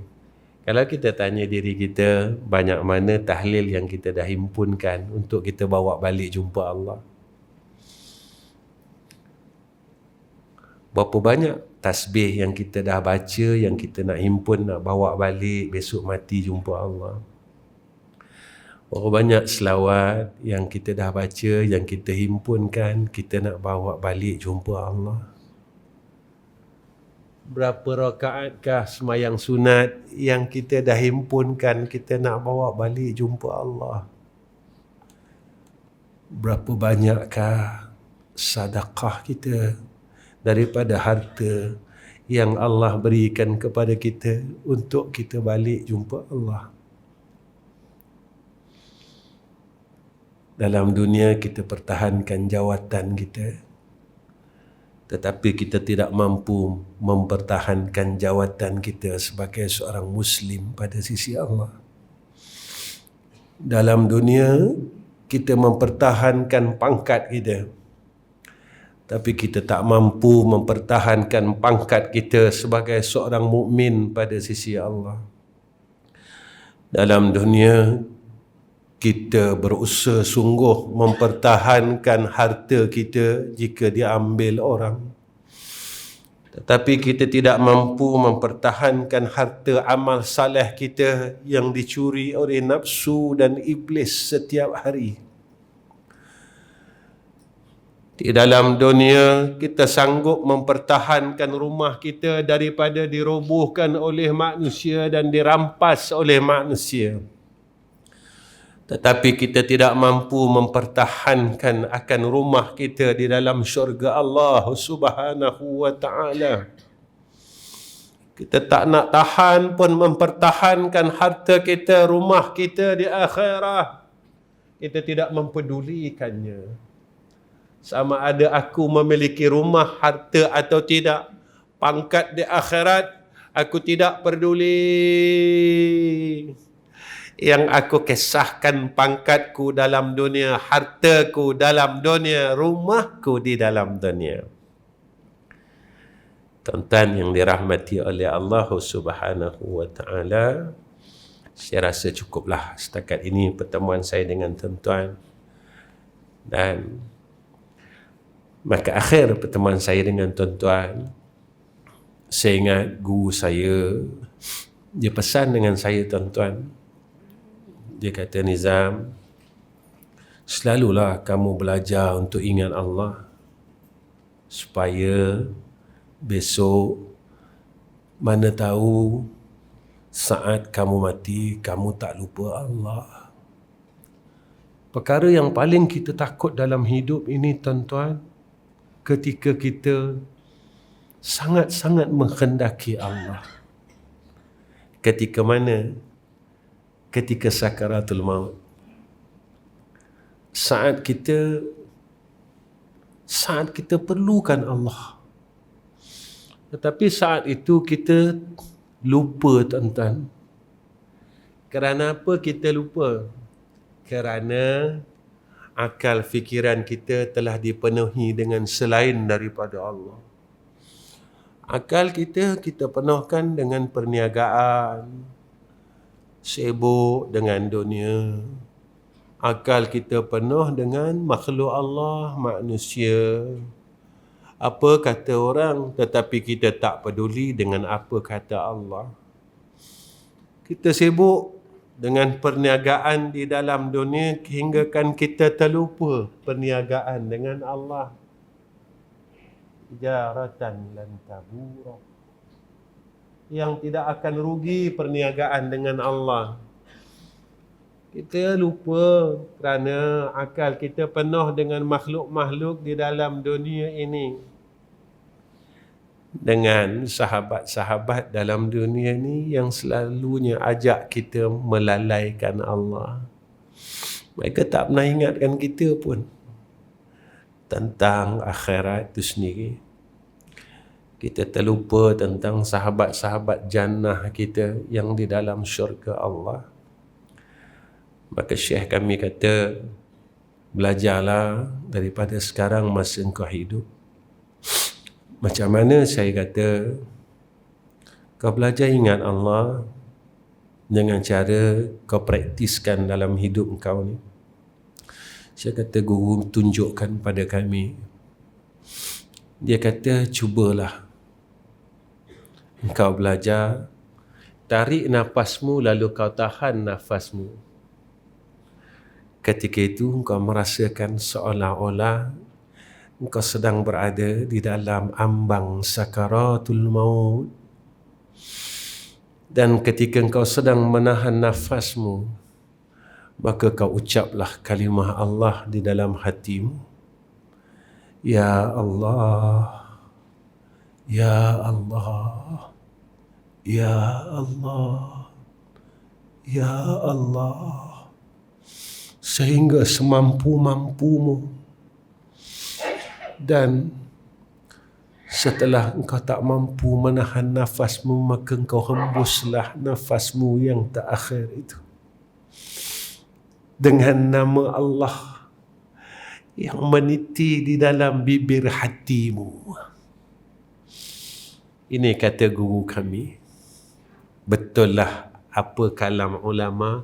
Speaker 1: Kalau kita tanya diri kita, banyak mana tahlil yang kita dah himpunkan untuk kita bawa balik jumpa Allah? Berapa banyak tasbih yang kita dah baca, yang kita nak himpun, nak bawa balik besok mati jumpa Allah? Berapa banyak selawat yang kita dah baca, yang kita himpunkan, kita nak bawa balik jumpa Allah? Berapa rakaatkah semayang sunat yang kita dah himpunkan, kita nak bawa balik jumpa Allah? Berapa banyakkah sedekah kita daripada harta yang Allah berikan kepada kita untuk kita balik jumpa Allah? Dalam dunia kita pertahankan jawatan kita, tetapi kita tidak mampu mempertahankan jawatan kita sebagai seorang Muslim pada sisi Allah. Dalam dunia kita mempertahankan pangkat kita, tapi kita tak mampu mempertahankan pangkat kita sebagai seorang mukmin pada sisi Allah. Dalam dunia kita berusaha sungguh mempertahankan harta kita jika diambil orang, tetapi kita tidak mampu mempertahankan harta amal saleh kita yang dicuri oleh nafsu dan iblis setiap hari. Di dalam dunia kita sanggup mempertahankan rumah kita daripada dirobohkan oleh manusia dan dirampas oleh manusia, tetapi kita tidak mampu mempertahankan akan rumah kita di dalam syurga Allah Subhanahu wa ta'ala. Kita tak nak tahan pun mempertahankan harta kita, rumah kita di akhirat. Kita tidak mempedulikannya. Sama ada aku memiliki rumah, harta atau tidak, pangkat di akhirat, aku tidak peduli. Yang aku kisahkan pangkatku dalam dunia, hartaku dalam dunia, rumahku di dalam dunia. Tuan-tuan yang dirahmati oleh Allah Subhanahu wa ta'ala, saya rasa cukuplah setakat ini pertemuan saya dengan tuan-tuan. Dan maka akhir pertemuan saya dengan tuan-tuan, saya ingat guru saya, dia pesan dengan saya, tuan-tuan. Dia kata, Nizam, selalulah kamu belajar untuk ingat Allah, supaya besok mana tahu saat kamu mati, kamu tak lupa Allah. Perkara yang paling kita takut dalam hidup ini, tuan-tuan, ketika kita sangat-sangat menghendaki Allah. Ketika mana? Ketika sakaratul maut. Saat kita perlukan Allah. Tetapi saat itu kita lupa, tuan-tuan. Kerana apa kita lupa? Kerana akal fikiran kita telah dipenuhi dengan selain daripada Allah. Akal kita penuhkan dengan perniagaan, sibuk dengan dunia. Akal kita penuh dengan makhluk Allah, manusia. Apa kata orang, tetapi kita tak peduli dengan apa kata Allah. Kita sibuk dengan perniagaan di dalam dunia hinggakan kita terlupa perniagaan dengan Allah. Jaratan lan tabura, yang tidak akan rugi perniagaan dengan Allah. Kita lupa kerana akal kita penuh dengan makhluk-makhluk di dalam dunia ini. Dengan sahabat-sahabat dalam dunia ini yang selalunya ajak kita melalaikan Allah. Mereka tak pernah ingatkan kita pun tentang akhirat itu sendiri. Kita terlupa tentang sahabat-sahabat jannah kita yang di dalam syurga Allah. Maka Syekh kami kata, belajarlah daripada sekarang masa engkau hidup. Macam mana saya kata, kau belajar ingat Allah dengan cara kau praktiskan dalam hidup engkau ni. Saya kata, guru tunjukkan pada kami. Dia kata, cubalah engkau belajar, tarik nafasmu lalu kau tahan nafasmu. Ketika itu engkau merasakan seolah-olah engkau sedang berada di dalam ambang sakaratul maut. Dan ketika engkau sedang menahan nafasmu, maka kau ucaplah kalimah Allah di dalam hatimu. Ya Allah, Ya Allah, Ya Allah, Ya Allah. Sehingga semampu-mampumu. Dan setelah engkau tak mampu menahan nafasmu, maka engkau hembuslah nafasmu yang terakhir itu dengan nama Allah yang meniti di dalam bibir hatimu. Ini kata guru kami. Betullah apa kalam ulama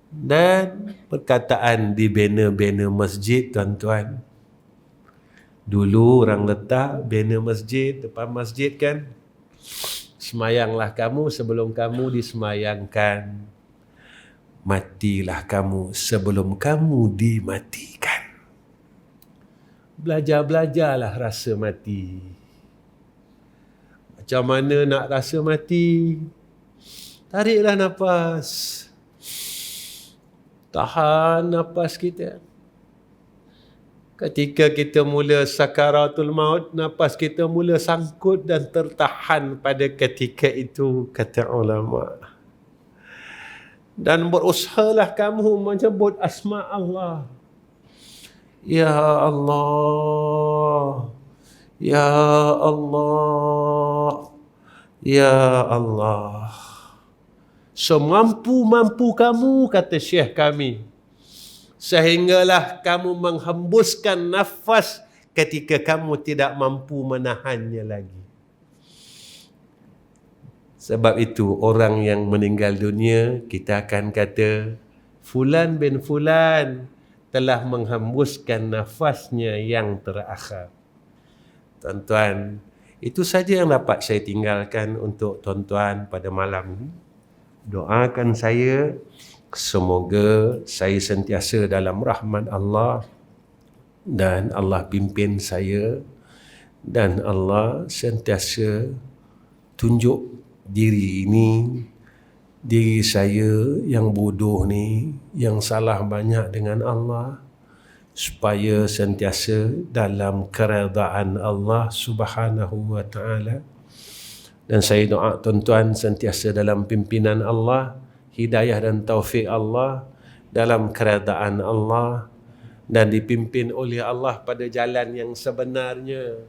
Speaker 1: dan perkataan di banner-banner masjid, tuan-tuan. Dulu orang letak banner masjid depan masjid kan. Semayanglah kamu sebelum kamu disemayangkan. Matilah kamu sebelum kamu dimatikan. Belajar-belajarlah rasa mati. Macam mana nak rasa mati? Tariklah nafas. Tahan nafas kita. Ketika kita mula sakaratul maut, nafas kita mula sangkut dan tertahan pada ketika itu, kata ulama. Dan berusahalah kamu menyebut asma Allah. Ya Allah, Ya Allah, Ya Allah. semampu-mampu kamu, kata Syekh kami, sehinggalah kamu menghembuskan nafas ketika kamu tidak mampu menahannya lagi. Sebab itu orang yang meninggal dunia, kita akan kata Fulan bin Fulan telah menghembuskan nafasnya yang terakhir. Tuan-tuan, itu saja yang dapat saya tinggalkan untuk tuan-tuan pada malam ini. Doakan saya, semoga saya sentiasa dalam rahmat Allah dan Allah pimpin saya dan Allah sentiasa tunjuk diri saya yang bodoh ni, yang salah banyak dengan Allah, supaya sentiasa dalam keredaan Allah Subhanahu wa ta'ala. Dan saya doa tuan-tuan sentiasa dalam pimpinan Allah, hidayah dan taufik Allah, dalam keredaan Allah, dan dipimpin oleh Allah pada jalan yang sebenarnya,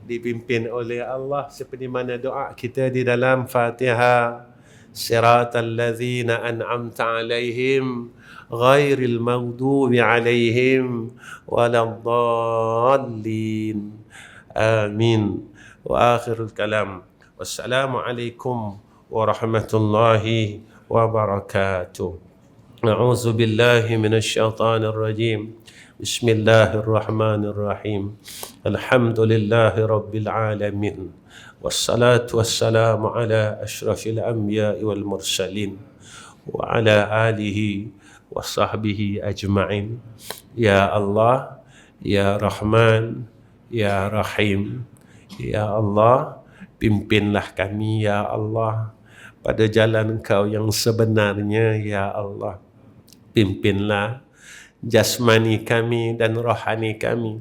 Speaker 1: dipimpin oleh Allah seperti mana doa kita di dalam Fatihah, siratal ladzina an'amta alaihim ghairil maghdubi alaihim waladdallin. Amin. Wa akhirul kalam. Wassalamualaikum warahmatullahi wabarakatuh. A'udzu billahi minasyaitonir rajim. Bismillahirrahmanirrahim. Alhamdulillahi rabbil alamin. Wassalatu wassalamu ala asyrafil anbiya'i wal mursalin wa ala alihi wa sahbihi ajma'in. Ya Allah, Ya Rahman, Ya Rahim. Ya Allah, pimpinlah kami ya Allah pada jalan Engkau yang sebenarnya ya Allah. Pimpinlah jasmani kami dan rohani kami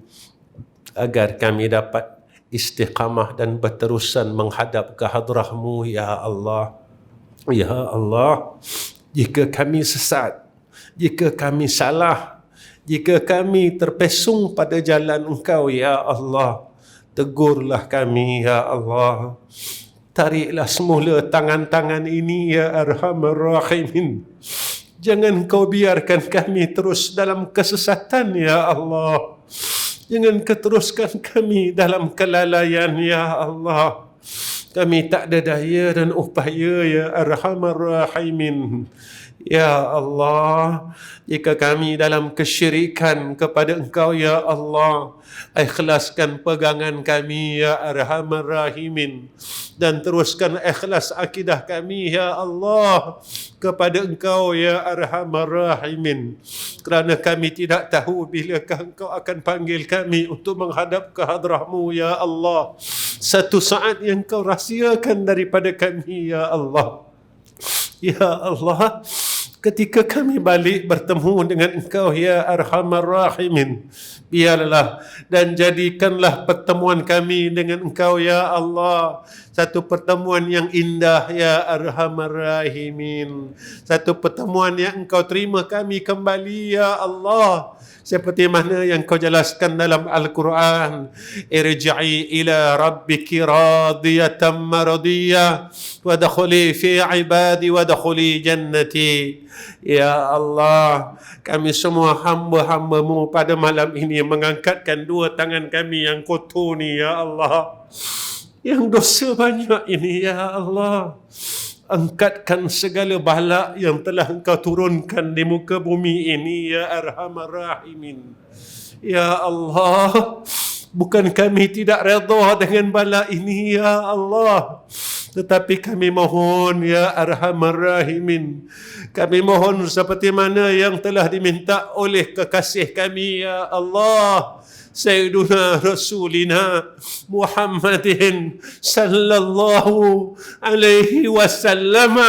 Speaker 1: agar kami dapat istiqamah dan berterusan menghadap ke hadrah-Mu ya Allah. Ya Allah, jika kami sesat, jika kami salah, jika kami terpesong pada jalan Engkau ya Allah, tegurlah kami ya Allah. Tariklah semula tangan-tangan ini ya Arhamar Rahimin. Jangan Kau biarkan kami terus dalam kesesatan ya Allah. Jangan keteruskan kami dalam kelalaian ya Allah. Kami tak ada daya dan upaya ya Arhamar Rahimin. Ya Allah, jika kami dalam kesyirikan kepada Engkau ya Allah, ikhlaskan pegangan kami ya Arhamar Rahimin, dan teruskan ikhlas akidah kami ya Allah kepada Engkau ya Arhamar Rahimin, kerana kami tidak tahu bilakah Engkau akan panggil kami untuk menghadap ke hadrah-Mu ya Allah. Satu saat yang Kau rahsiakan daripada kami ya Allah. Ya Allah, ketika kami balik bertemu dengan Engkau ya Arhamar Rahimin, biarlah dan jadikanlah pertemuan kami dengan Engkau ya Allah satu pertemuan yang indah ya Arhamar Rahimin, satu pertemuan yang Engkau terima kami kembali ya Allah, seperti mana yang Kau jelaskan dalam Al-Quran, irji'i ila rabbiki radiyatan maradiyah wadkhuli fi ibadi wadkhuli jannati. Ya Allah, kami semua hamba-hamba-Mu pada malam ini mengangkatkan dua tangan kami yang kotor ni ya Allah, yang dosa banyak ini ya Allah. Angkatkan segala bala yang telah Engkau turunkan di muka bumi ini ya Arhamar Rahimin. Ya Allah, bukan kami tidak redha dengan bala ini ya Allah, tetapi kami mohon ya Arhamar Rahimin, kami mohon seperti mana yang telah diminta oleh kekasih kami ya Allah, Sayyiduna Rasulina Muhammadin sallallahu alaihi wasallam,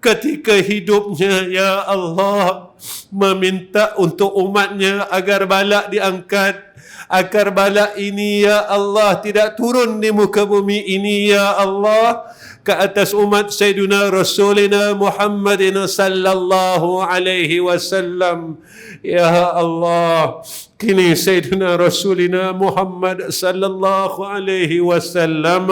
Speaker 1: ketika hidupnya ya Allah meminta untuk umatnya agar balak diangkat, agar balak ini ya Allah tidak turun di muka bumi ini ya Allah ke atas umat Sayyidina Rasulina Muhammadin sallallahu alaihi wasallam. Ya Allah, kini Sayyidina Rasulina Muhammad sallallahu alaihi wasallam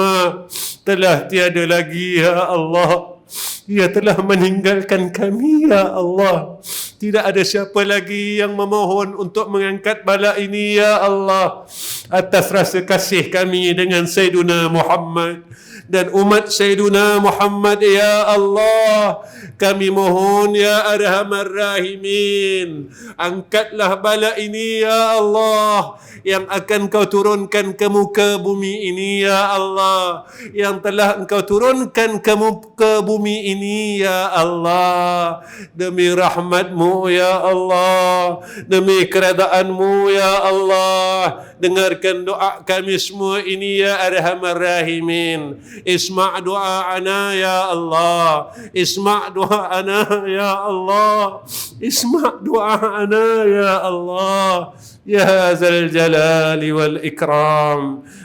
Speaker 1: telah tiada lagi ya Allah. Ia telah meninggalkan kami, ya Allah. Tidak ada siapa lagi yang memohon untuk mengangkat bala ini, ya Allah. Atas rasa kasih kami dengan Sayyiduna Muhammad dan umat Sayyiduna Muhammad, ya Allah, kami mohon, ya Arhamar Rahimin, angkatlah bala ini, ya Allah, yang akan kau turunkan ke muka bumi ini, ya Allah, yang telah engkau turunkan ke muka bumi ini, ya Allah, demi rahmatmu, ya Allah, demi keredaanmu, ya Allah. Dengarkan doa kami semua ini, ya Arhamar Rahimin. Isma' du'a'ana, ya Allah. Isma' du'a'ana, ya Allah. Isma' du'a'ana, ya Allah. يا ذا الجلال والإكرام.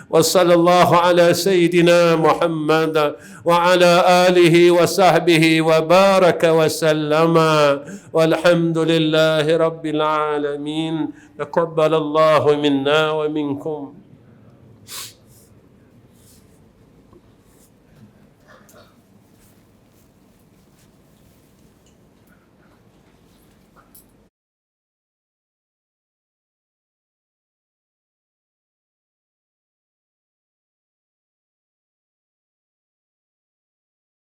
Speaker 1: وصلى الله على سيدنا محمد وعلى آله وصحبه وبارك وسلم والحمد لله رب العالمين. تقبل الله منا ومنكم.